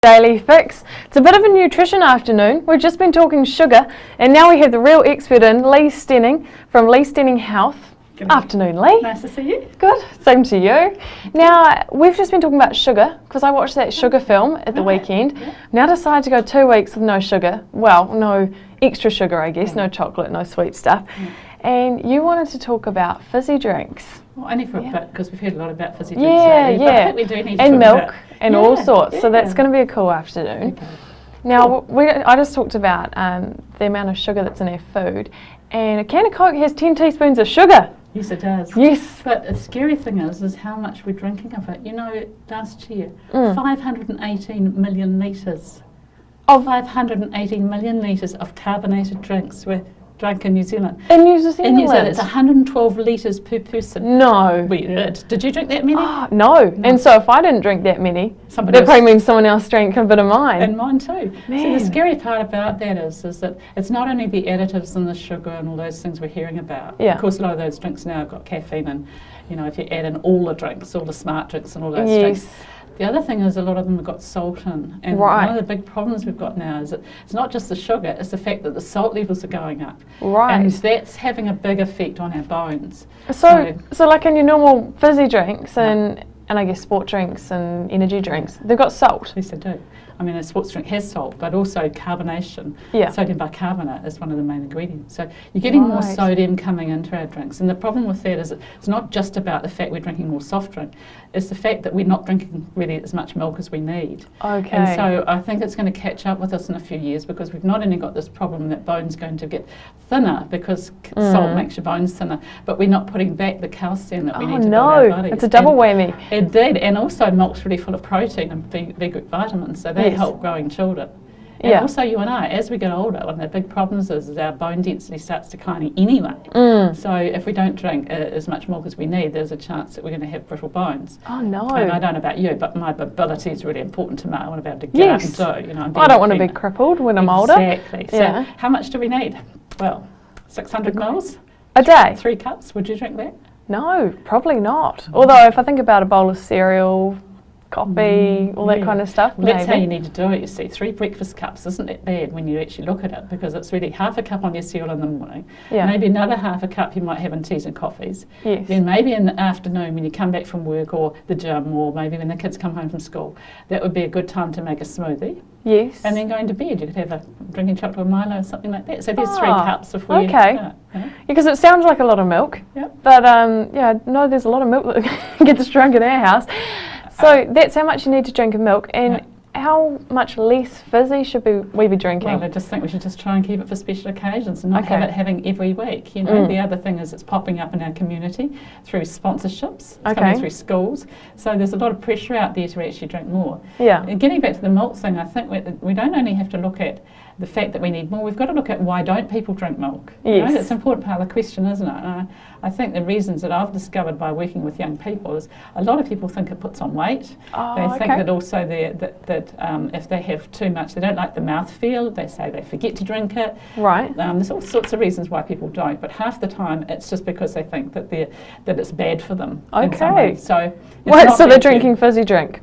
Daily Fix. It's a bit of a nutrition afternoon. We've just been talking sugar, and now we have the real expert in, Lea Stening from Lea Stening Health. Good afternoon, Lee. Nice to see you. Good. Same to you. Now, we've just been talking about sugar because I watched that sugar film at the weekend. Yeah. Now decided to go 2 weeks with no sugar. Well, no extra sugar, I guess. No chocolate, no sweet stuff. And you wanted to talk about fizzy drinks. Well, only for a bit, because we've heard a lot about fizzy drinks Yeah, lately, yeah. but I think we do need to and talk milk about and all sorts. Yeah. So that's going to be a cool afternoon. Okay. Now, I just talked about the amount of sugar that's in our food, and a can of Coke has 10 teaspoons of sugar. Yes, it does. Yes. But the scary thing is how much we're drinking of it. You know, last year, 518 million litres. 518 million litres of carbonated drinks were drunk in New Zealand. In New Zealand? In New Zealand, it's 112 litres per person. No. Did you drink that many? No. And so if I didn't drink that many, Somebody that probably means someone else drank a bit of mine. And mine too. Man. So the scary part about that is that it's not only the additives and the sugar and all those things we're hearing about. Yeah. Of course, a lot of those drinks now have got caffeine, and you know, if you add in all the drinks, all the smart drinks and all those drinks. The other thing is a lot of them have got salt in, and one of the big problems we've got now is that it's not just the sugar, it's the fact that the salt levels are going up. Right. And that's having a big effect on our bones. So like in your normal fizzy drinks and I guess sport drinks and energy drinks, they've got salt. Yes, they do. I mean, a sports drink has salt, but also carbonation. Yeah. Sodium bicarbonate is one of the main ingredients. So you're getting more sodium coming into our drinks. And the problem with that is it's not just about the fact we're drinking more soft drink. It's the fact that we're not drinking really as much milk as we need. Okay. And so I think it's going to catch up with us in a few years, because we've not only got this problem that bones going to get thinner because salt makes your bones thinner, but we're not putting back the calcium that we need to build our bodies. It's a double whammy. Indeed, and also milk's really full of protein and B group vitamins, so they help growing children. And also you and I, as we get older, one of the big problems is our bone density starts declining anyway. So if we don't drink as much milk as we need, there's a chance that we're going to have brittle bones. Oh no. And I don't know about you, but my mobility is really important to me. I want to be able to get up and do. You know, I don't want to be crippled when I'm older. Exactly. So how much do we need? Well, 600 mils a day. 3 cups. Would you drink that? No, probably not. Although if I think about a bowl of cereal, coffee, all that kind of stuff. Well, that's how you need to do it, you see. 3 breakfast cups isn't that bad when you actually look at it, because it's really half a cup on your cereal in the morning, maybe another half a cup you might have in teas and coffees, then maybe in the afternoon when you come back from work or the gym, or maybe when the kids come home from school, that would be a good time to make a smoothie. Yes. And then going to bed, you could have a drinking chocolate or Milo or something like that. So there's 3 cups before you start. Because it sounds like a lot of milk, but no, there's a lot of milk that gets drunk in our house. So that's how much you need to drink of milk, and how much less fizzy should we be drinking? Well, I just think we should just try and keep it for special occasions and not have it having every week. You know, the other thing is it's popping up in our community through sponsorships, it's coming through schools. So there's a lot of pressure out there to actually drink more. Yeah. And getting back to the milk thing, I think we don't only have to look at the fact that we need more, we've got to look at why don't people drink milk. Yes. You know, that's an important part of the question, isn't it? And I think the reasons that I've discovered by working with young people is a lot of people think it puts on weight. They think that also that if they have too much, they don't like the mouthfeel, they say they forget to drink it. Right. There's all sorts of reasons why people don't, but half the time it's just because they think that it's bad for them. Okay. So they're drinking fizzy drink.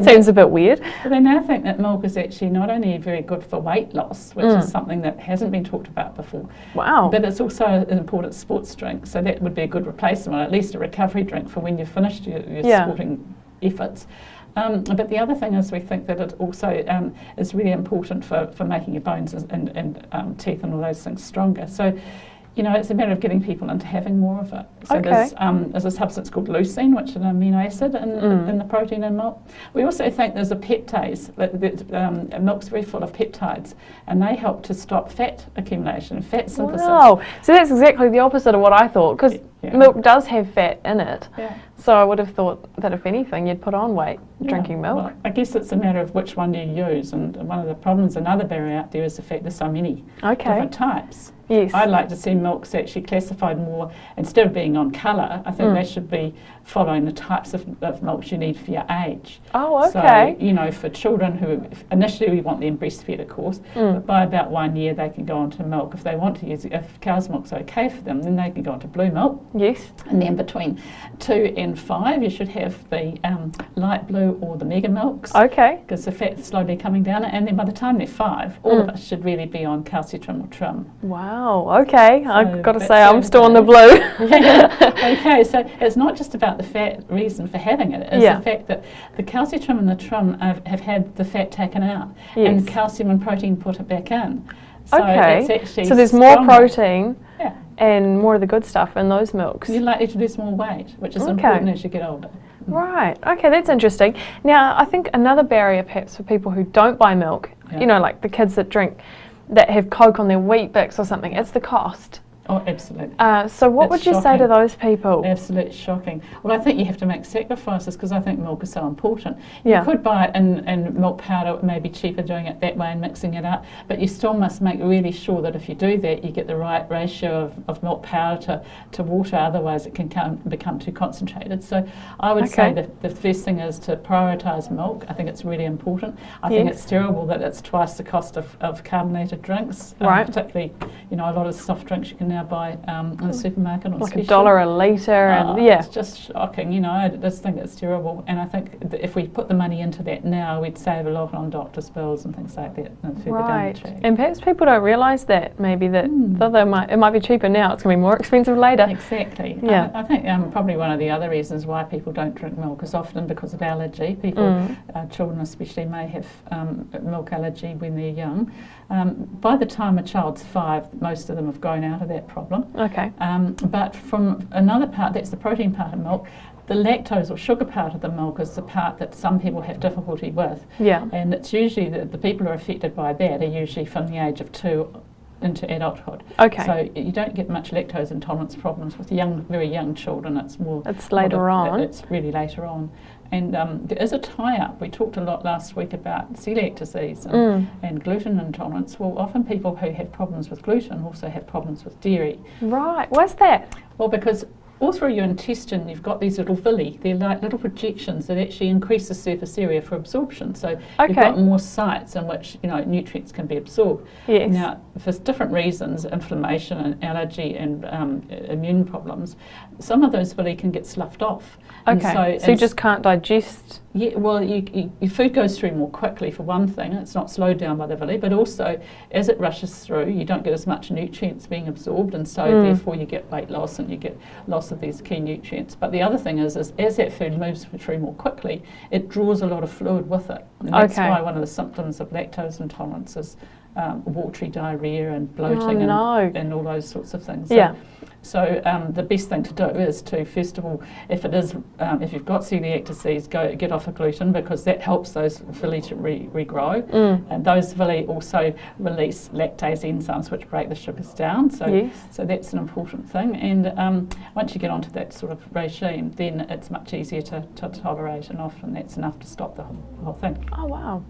Seems a bit weird. But they now think that milk is actually not only very good for weight loss, which is something that hasn't been talked about before. Wow. But it's also an important sports drink, so that would be a good replacement, at least a recovery drink for when you've finished your sporting efforts. But the other thing is we think that it also is really important for making your bones and teeth and all those things stronger. So, you know, it's a matter of getting people into having more of it. So there's a substance called leucine, which is an amino acid in the protein in milk. We also think there's a peptase, that milk's very full of peptides, and they help to stop fat accumulation, fat synthesis. Wow, so that's exactly the opposite of what I thought, because milk does have fat in it. So I would have thought that if anything, you'd put on weight drinking milk. Well, I guess it's a matter of which one you use, and one of the problems, another barrier out there is the fact there's so many different types. Yes. I'd like to see milks actually classified more, instead of being on colour, I think they should be following the types of milks you need for your age. Oh, okay. So, you know, for children who, initially we want them breastfed, of course, but by about 1 year they can go on to milk. If they want to use, if cow's milk's okay for them, then they can go on to blue milk. Yes. And then between 2 and 5, you should have the light blue or the mega milks. Okay. Because the fat's slowly coming down. And then by the time they're 5, all of us should really be on calcium or trim. Wow. Okay. So I've got to that's say, I'm still on the blue. Okay, so it's not just about the fat reason for having it. It's the fact that the calcium and the trim have had the fat taken out, and calcium and protein put it back in. So it's actually so there's more protein and more of the good stuff in those milks. You're likely to lose more weight, which is important as you get older. Right. Okay, that's interesting. Now, I think another barrier perhaps for people who don't buy milk, you know, like the kids that have Coke on their Wheat Bix or something, it's the cost. Oh, absolutely. So what would you say to those people? Absolutely shocking. Well, I think you have to make sacrifices because I think milk is so important. You could buy it in milk powder. It may be cheaper doing it that way and mixing it up, but you still must make really sure that if you do that, you get the right ratio of milk powder to water, otherwise it can become too concentrated. So I would say that the first thing is to prioritise milk. I think it's really important. I think it's terrible that it's twice the cost of carbonated drinks, particularly, you know, a lot of soft drinks you can now buy in the supermarket on like special. $1 a litre, and it's just shocking. You know, I just think it's terrible, and I think that if we put the money into that now, we'd save a lot on doctor's bills and things like that further down the track. And perhaps people don't realise that maybe that though it might be cheaper now, it's going to be more expensive later. Exactly. Yeah. I think probably one of the other reasons why people don't drink milk is often because of allergy. People, children especially, may have milk allergy when they're young. By the time a child's 5, most of them have grown out of that problem. Okay. But from another part, that's the protein part of milk, the lactose or sugar part of the milk is the part that some people have difficulty with. Yeah. And it's usually the people who are affected by that are usually from the age of 2 into adulthood. Okay. So you don't get much lactose intolerance problems with very young children. It's more. It's later on. It's really later on. And there is a tie-up. We talked a lot last week about celiac disease and gluten intolerance. Well, often people who have problems with gluten also have problems with dairy. Right. What's that? Well, because all through your intestine you've got these little villi. They're like little projections that actually increase the surface area for absorption. So you've got more sites in which, you know, nutrients can be absorbed. Yes. Now, for different reasons, inflammation and allergy and immune problems, some of those villi can get sloughed off. Okay, so you just can't digest? Yeah, well, your food goes through more quickly for one thing. It's not slowed down by the villi, but also as it rushes through, you don't get as much nutrients being absorbed, and so therefore you get weight loss and you get loss of these key nutrients. But the other thing is as that food moves through more quickly, it draws a lot of fluid with it. And that's why one of the symptoms of lactose intolerance is watery diarrhea and bloating and all those sorts of things. So the best thing to do is to, first of all, if you've got celiac disease, get off of gluten, because that helps those villi to regrow. And those villi also release lactase enzymes which break the sugars down. So that's an important thing. And once you get onto that sort of regime, then it's much easier to tolerate, and often that's enough to stop the whole thing. Oh, wow.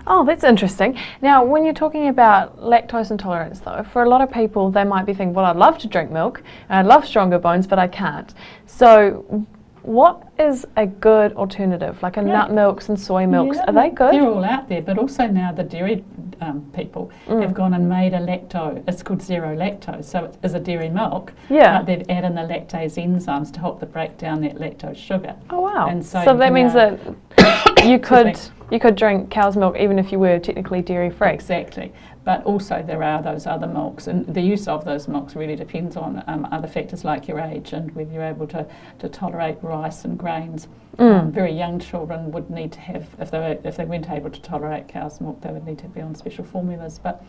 Oh, that's interesting. Now, when you're talking about lactose intolerance, though, for a lot of people, they might be thinking, well, I'd love to drink milk, and I'd love stronger bones, but I can't. So what is a good alternative, like nut milks and soy milks? Are they good? They're all out there, but also now the dairy people have gone and made a it's called zero lactose, so it is a dairy milk, but they've added in the lactase enzymes to help to break down that lactose sugar. Oh, wow. And so that means that you could drink cow's milk even if you were technically dairy free. Exactly. But also there are those other milks, and the use of those milks really depends on other factors like your age and whether you're able to tolerate rice and grains. Very young children would need to have, if they weren't able to tolerate cow's milk, they would need to be on special formulas. But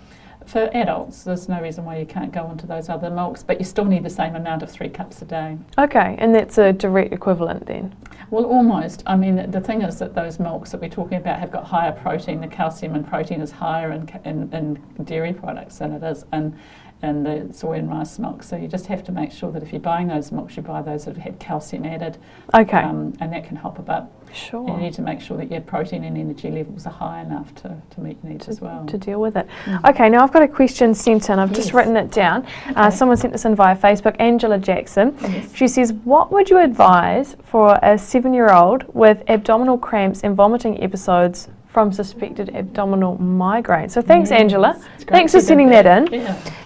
for adults, there's no reason why you can't go into those other milks, but you still need the same amount of 3 cups a day. Okay, and that's a direct equivalent then? Well, almost. I mean, the thing is that those milks that we're talking about have got higher protein. The calcium and protein is higher in dairy products than it is in the soy and rice milk. So you just have to make sure that if you're buying those milks, you buy those that have had calcium added. Okay. And that can help a bit. Sure. And you need to make sure that your protein and energy levels are high enough to meet your needs as well. To deal with it. Okay, now I've got a question sent in. I've just written it down. Someone sent this in via Facebook, Angela Jackson. She says, what would you advise for a 7-year-old with abdominal cramps and vomiting episodes from suspected abdominal migraine? So thanks, Angela. Thanks for sending that in.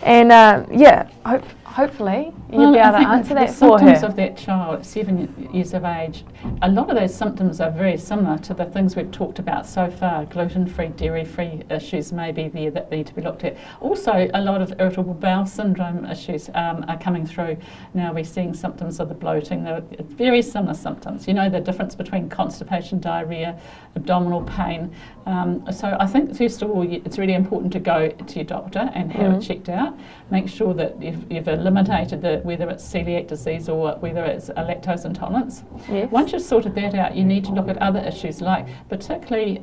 And hopefully you'll be able to answer that the for symptoms her. of that child at 7 years of age, a lot of those symptoms are very similar to the things we've talked about so far. Gluten-free, dairy-free issues may be there that need to be looked at. Also, a lot of irritable bowel syndrome issues are coming through. Now we're seeing symptoms of the bloating. They're very similar symptoms. You know the difference between constipation, diarrhea, abdominal pain. So I think first of all it's really important to go to your doctor and have it checked out. Make sure that you've eliminated whether it's celiac disease or whether it's a lactose intolerance. Yes. Once you've sorted that out, you need to look at other issues, like particularly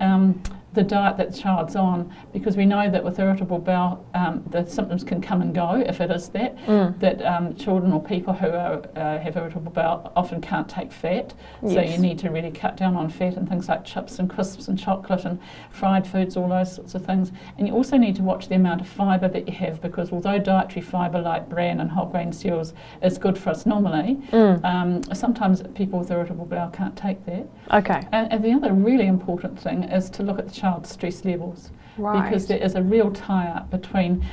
the diet that the child's on, because we know that with irritable bowel, the symptoms can come and go if it is that. That children or people who have irritable bowel often can't take fat, so you need to really cut down on fat and things like chips and crisps and chocolate and fried foods, all those sorts of things. And you also need to watch the amount of fibre that you have, because although dietary fibre like bran and whole grain cereals is good for us normally, sometimes people with irritable bowel can't take that. Okay. And the other really important thing is to look at the child's stress levels. Right. Because there is a real tie-up between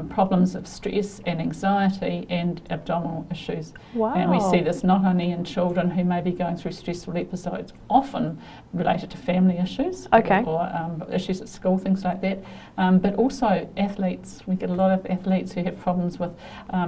problems of stress and anxiety and abdominal issues. Wow. And we see this not only in children who may be going through stressful episodes, often related to family issues or issues at school, things like that, but also athletes. We get a lot of athletes who have problems with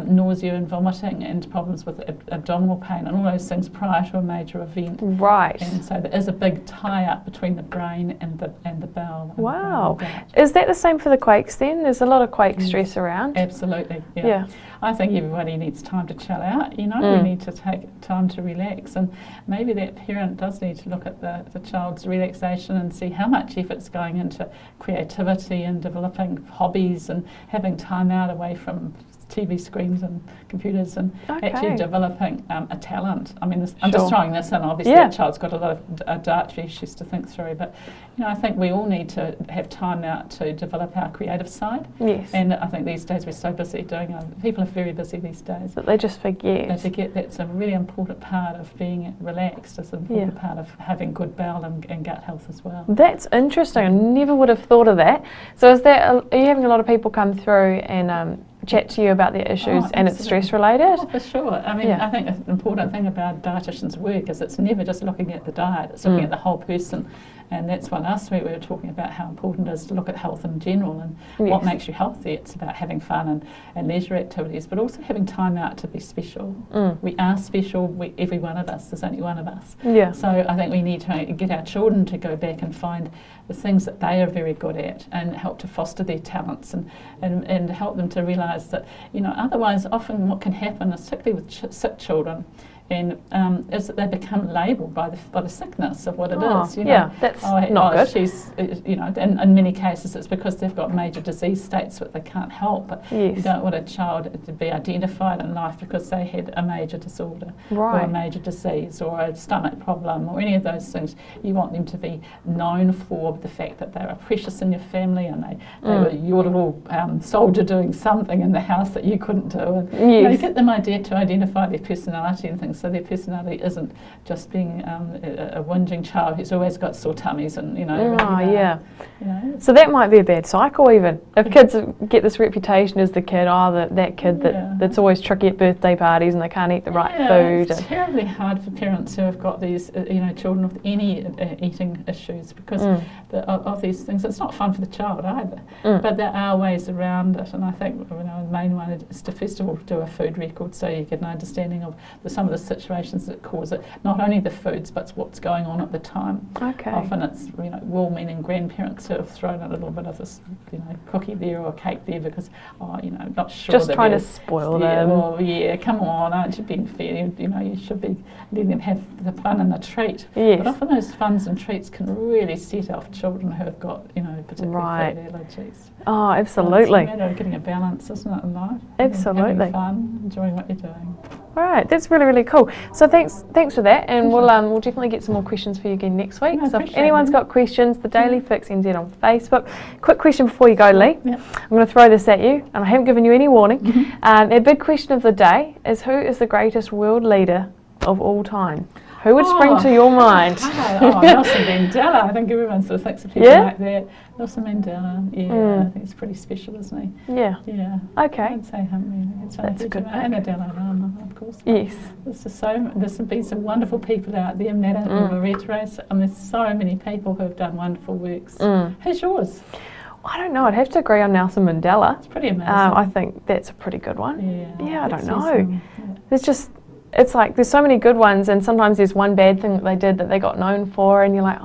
nausea and vomiting and problems with abdominal pain and all those things prior to a major event. Right. And so there is a big tie-up between the brain and the bowel. Wow. Is that the same for the quakes then? There's a lot of quake stress around. Absolutely, yeah. I think everybody needs time to chill out, you know, we need to take time to relax, and maybe that parent does need to look at the child's relaxation and see how much effort's going into creativity and developing hobbies and having time out away from TV screens and computers and actually developing a talent. I mean, I'm just throwing this in. Obviously, that child's got a lot of dietary issues to think through, but you know, I think we all need to have time out to develop our creative side. Yes. And I think these days we're so busy doing. People are very busy these days. But they just forget. They forget that's a really important part of being relaxed. It's an important part of having good bowel and gut health as well. That's interesting. I never would have thought of that. So, are you having a lot of people come through and chat to you about their issues and it's stress related? Oh, for sure. I mean, I think the important thing about dietitians' work is it's never just looking at the diet, it's looking at the whole person. And that's why last week we were talking about how important it is to look at health in general and what makes you healthy. It's about having fun and leisure activities, but also having time out to be special. We are special, every one of us, there's only one of us. Yeah. So I think we need to get our children to go back and find the things that they are very good at and help to foster their talents and help them to realise that, you know, otherwise often what can happen, particularly with sick children, and is that they become labelled by the sickness of what it is. You know? Yeah, that's not good. She's, you know, and in many cases it's because they've got major disease states that they can't help. But you don't want a child to be identified in life because they had a major disorder or a major disease or a stomach problem or any of those things. You want them to be known for the fact that they are precious in your family and they were your little soldier doing something in the house that you couldn't do. And you know, get them to identify their personality and things. So their personality isn't just being a whinging child who's always got sore tummies and, you know. You know. So that might be a bad cycle even. If kids get this reputation as the kid, that kid that's always tricky at birthday parties and they can't eat the right food. It's terribly hard for parents who have got these, you know, children with any eating issues because of these things. It's not fun for the child either. But there are ways around it, and I think, you know, the main one is to first of all do a food record so you get an understanding of some of the situations that cause it, not only the foods but what's going on at the time. Often it's, you know, well-meaning grandparents who have thrown a little bit of this, you know, cookie there or cake there because, you know, not sure. Just trying to spoil them. Well, come on, aren't you being fair? You know, you should be letting them have the fun and the treat. But often those funs and treats can really set off children who have got, you know, particular food allergies. Oh, absolutely. It's a matter of getting a balance, isn't it, in life? Absolutely. Having fun, enjoying what you're doing. All right, that's really, really cool. So thanks for that, and we'll definitely get some more questions for you again next week. So if anyone's got questions, the Daily Fix NZ on Facebook. Quick question before you go, Lee. I'm going to throw this at you, and I haven't given you any warning. Our big question of the day is, who is the greatest world leader of all time? Who would spring to your mind? Nelson Mandela. I think everyone sort of thinks of people like that. Nelson Mandela, I think he's pretty special, isn't he? Yeah. Yeah. Okay. I'd say him. That's a good pick. And the Dalai Lama, of course. Yes. There's been some wonderful people out there, Meta and Retros, and there's so many people who have done wonderful works. Who's yours? I don't know. I'd have to agree on Nelson Mandela. It's pretty amazing. I think that's a pretty good one. Yeah, I don't know. There's it's like there's so many good ones, and sometimes there's one bad thing that they did that they got known for, and you're like,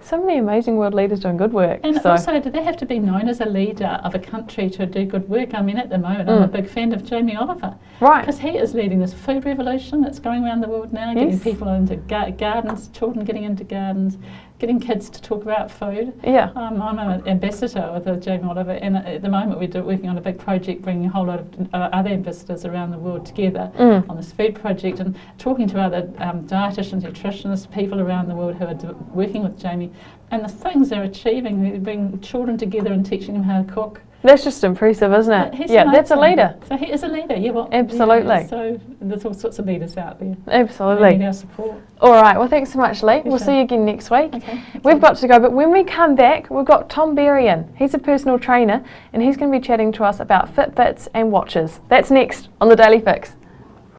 so many amazing world leaders doing good work. And also, do they have to be known as a leader of a country to do good work? I mean, at the moment, I'm a big fan of Jamie Oliver. Right. Because he is leading this food revolution that's going around the world now, getting people into gardens, children getting into gardens, getting kids to talk about food. Yeah. I'm an ambassador with Jamie Oliver, and at the moment we're working on a big project bringing a whole lot of other ambassadors around the world together on this food project, and talking to other dietitians, nutritionists, people around the world who are working with Jamie, and the things they're achieving. They bring children together and teaching them how to cook. That's just impressive, isn't it? He's yeah, amazing. That's a leader. So he is a leader, Absolutely. Yeah, so there's all sorts of leaders out there. Absolutely. They need our support. All right, well, thanks so much, Lee. We'll see you again next week. Okay. We've got to go, but when we come back, we've got Tom Berrien. He's a personal trainer, and he's going to be chatting to us about Fitbits and watches. That's next on The Daily Fix.